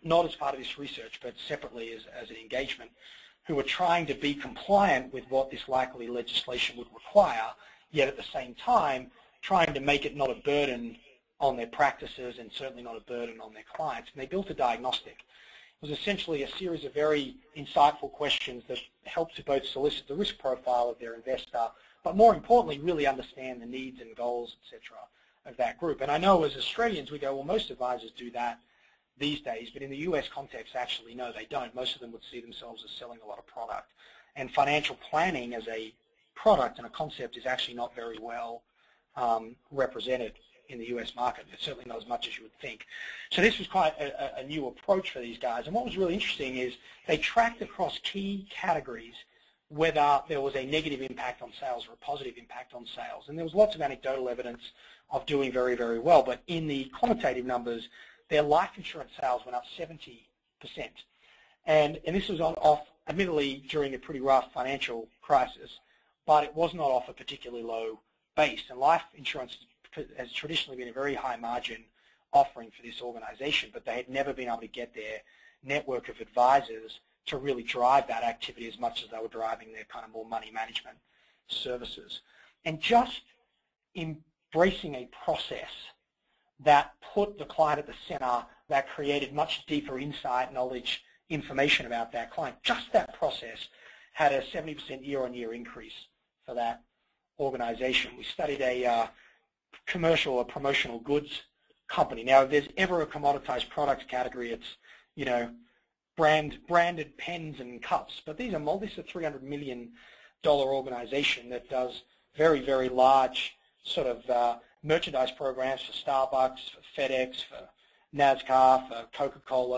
not as part of this research, but separately as an engagement, who were trying to be compliant with what this likely legislation would require, yet at the same time trying to make it not a burden on their practices and certainly not a burden on their clients. And they built a diagnostic. It was essentially a series of very insightful questions that helped to both solicit the risk profile of their investor, but more importantly, really understand the needs and goals, etc., of that group. And I know as Australians, we go, well, most advisors do that these days, but in the US context, actually, no, they don't. Most of them would see themselves as selling a lot of product. And financial planning as a product and a concept is actually not very well represented in the US market. It's certainly not as much as you would think. So this was quite a new approach for these guys. And what was really interesting is they tracked across key categories whether there was a negative impact on sales or a positive impact on sales. And there was lots of anecdotal evidence of doing very, very well. But in the quantitative numbers, their life insurance sales went up 70%. And this was off, admittedly, during a pretty rough financial crisis, but it was not off a particularly low base. And life insurance has traditionally been a very high margin offering for this organization, but they had never been able to get their network of advisors to really drive that activity as much as they were driving their kind of more money management services. And just embracing a process that put the client at the center, that created much deeper insight, knowledge, information about that client, just that process had a 70% year-on-year increase for that organization. We studied a commercial or promotional goods company. Now, if there's ever a commoditized products category, it's, you know, branded pens and cups. But this is a $300 million organization that does very, very large sort of merchandise programs for Starbucks, for FedEx, for NASCAR, for Coca-Cola.